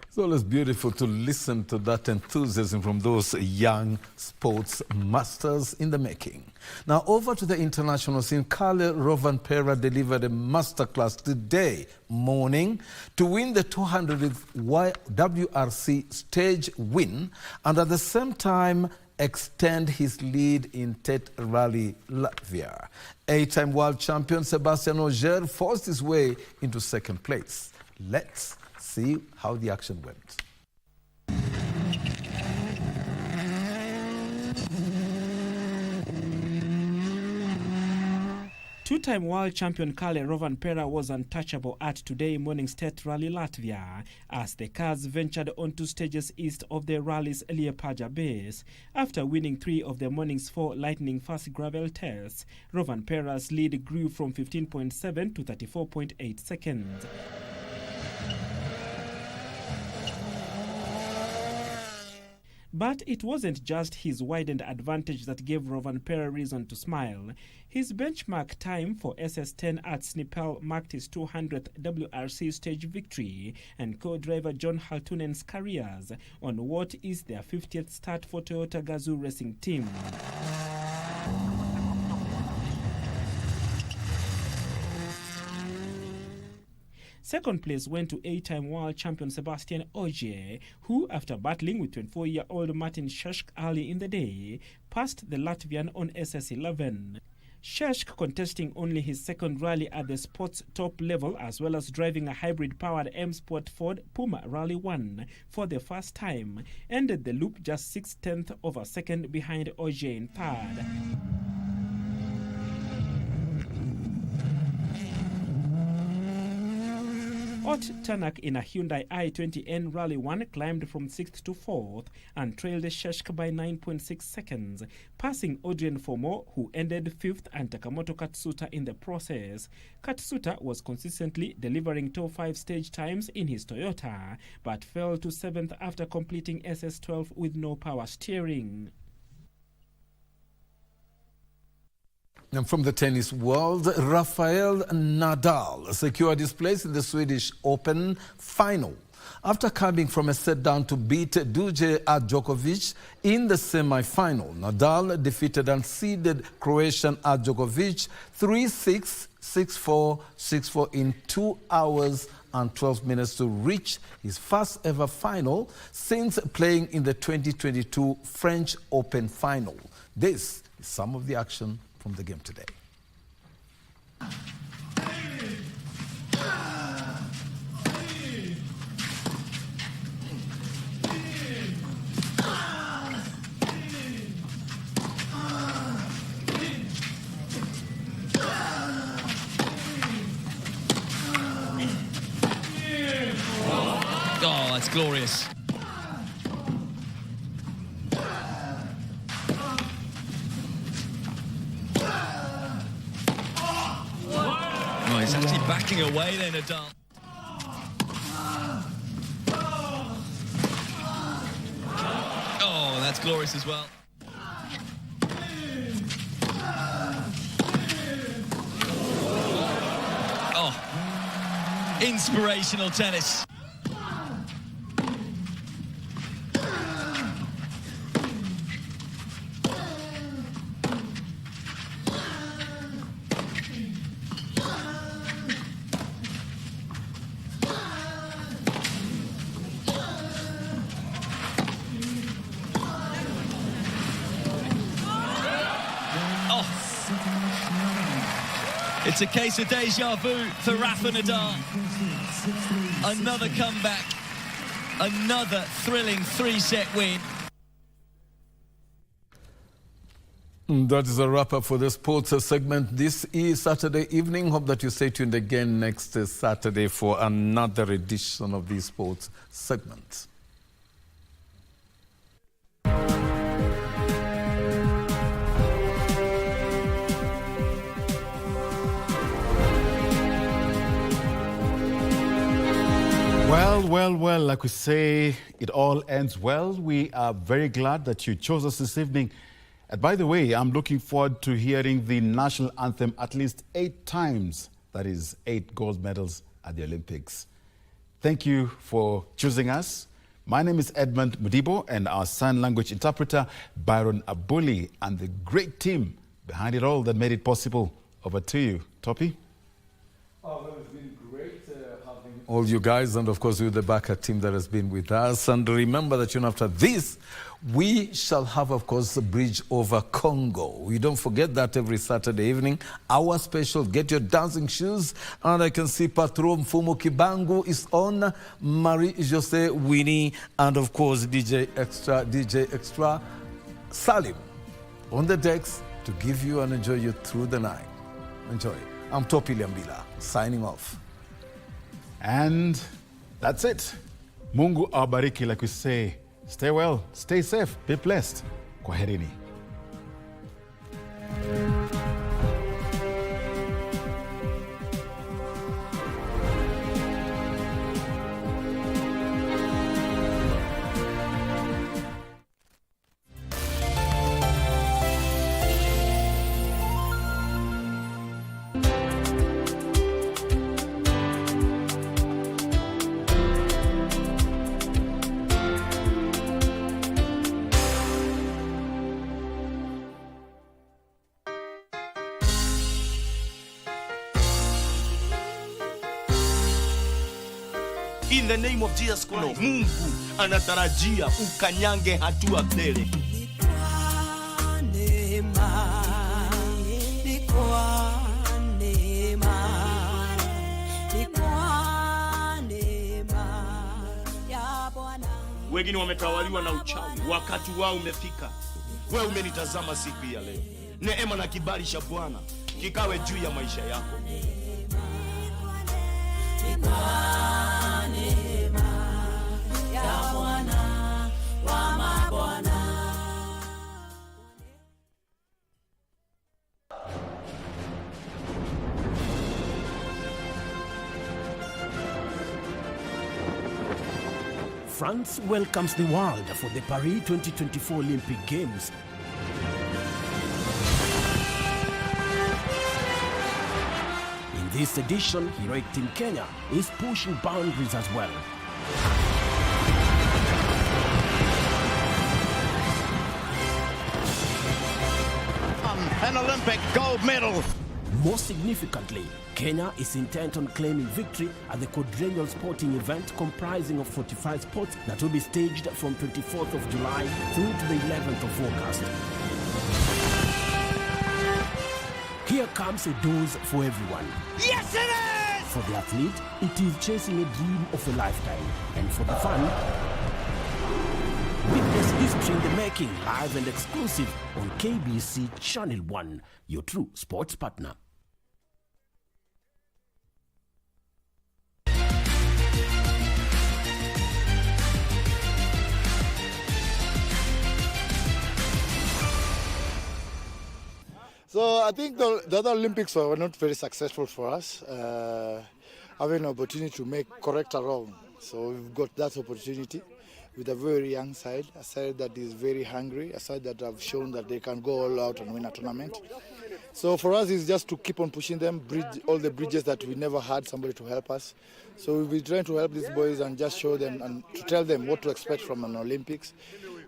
It's always beautiful to listen to that enthusiasm from those young sports masters in the making. Now, over to the international scene. Kale Rovanpera delivered a masterclass today morning to win the 200th WRC stage win, and at the same time extend his lead in Tet Rally, Latvia. 8-time world champion Sebastian Ogier forced his way into second place. Let's see how the action went. Two-time world champion Kale Rovanpera was untouchable at today morning's Tet Rally, Latvia, as the cars ventured onto stages east of the rally's Liepaja base. After winning 3 of the morning's 4 lightning-fast gravel tests, Rovanpera's lead grew from 15.7 to 34.8 seconds. But it wasn't just his widened advantage that gave Rovanpera reason to smile. His benchmark time for SS10 at Snipel marked his 200th WRC stage victory and co-driver John Haltunen's careers on what is their 50th start for Toyota Gazoo racing team. Second place went to 8-time world champion Sebastian Ogier, who, after battling with 24-year-old Martin Sheshk early in the day, passed the Latvian on SS11. Sheshk contesting only his second rally at the sport's top level, as well as driving a hybrid-powered M-Sport Ford Puma Rally 1 for the first time, ended the loop just 0.6 of a second behind Ogier in third. Ot Tanak in a Hyundai i20N Rally 1 climbed from 6th to 4th and trailed Sheshk by 9.6 seconds, passing Adrian Fomo, who ended 5th, and Takamoto Katsuta in the process. Katsuta was consistently delivering top 5 stage times in his Toyota, but fell to 7th after completing SS12 with no power steering. And from the tennis world, Rafael Nadal secured his place in the Swedish Open final after coming from a set down to beat Duje Djokovic in the semi-final. Nadal defeated unseeded Croatian Djokovic 3-6, 6-4, 6-4 in 2 hours and 12 minutes to reach his first ever final since playing in the 2022 French Open final. This is some of the action from the game today. Oh, that's glorious. Oh, he's actually backing away then, Nadal. Oh, that's glorious as well. Oh, inspirational tennis. It's a case of deja vu for Rafa Nadal. Another comeback, another thrilling 3-set win. That is a wrap-up for the sports segment. This is Saturday evening. Hope that you stay tuned again next Saturday for another edition of the sports segment. Well, like we say, it all ends well. We are very glad that you chose us this evening. And by the way, I'm looking forward to hearing the national anthem at least 8 times. That is 8 gold medals at the Olympics. Thank you for choosing us. My name is Edmund Mudibo, and our sign language interpreter, Byron Abuli, and the great team behind it all that made it possible. Over to you, Toppy. It's been great having all you guys, and of course with the backup team that has been with us. And remember that after this, we shall have, of course, a bridge over Congo. We don't forget that every Saturday evening. Our special, get your dancing shoes. And I can see Patron Fumo Kibangu is on, Marie-Jose Winnie, and of course DJ Extra Salim on the decks to give you and enjoy you through the night. Enjoy. I'm Topi Liambila, signing off. And that's it. Mungu awabariki, like we say. Stay well, stay safe, be blessed. Kwaherini. In the name of Jesus Christ. Mungu anatarajia ukanyange hatua mbele. Wengine wametawaliwa na uchawi, wakati wao umefika. Wewe umenitazama siku ya leo. Neema na kibali cha Bwana kikawe juu ya maisha yako. France welcomes the world for the Paris 2024 Olympic Games. In this edition, heroic Team Kenya is pushing boundaries as well. An Olympic gold medal. More significantly, Kenya is intent on claiming victory at the quadrennial sporting event comprising of 45 sports that will be staged from 24th of July through to the 11th of August. Here comes a dose for everyone. Yes, it is! For the athlete, it is chasing a dream of a lifetime. And for the fan, witness history in the making, live and exclusive on KBC Channel 1, your true sports partner. So I think the other Olympics were not very successful for us. Having an opportunity to make correct or wrong. So we've got that opportunity with a very young side, a side that is very hungry, a side that have shown that they can go all out and win a tournament. So for us, it's just to keep on pushing them, bridge all the bridges that we never had somebody to help us. So we'll be trying to help these boys and just show them and to tell them what to expect from an Olympics.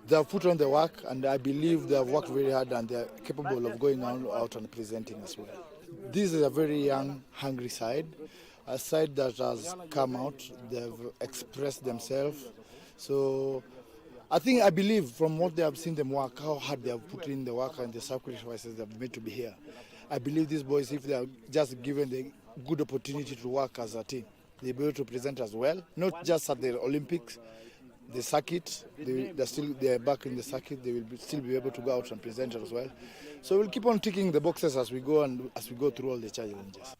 They have put on the work, and I believe they have worked very hard, and they are capable of going out and presenting as well. This is a very young, hungry side, a side that has come out. They've expressed themselves. So I believe from what they have seen them work, how hard they have put in the work and the sacrifices they have made to be here. I believe these boys, if they are just given the good opportunity to work as a team, they'll be able to present as well, not just at the Olympics, the circuit, they're back in the circuit, they will still be able to go out and present as well. So we'll keep on ticking the boxes as we go through all the challenges.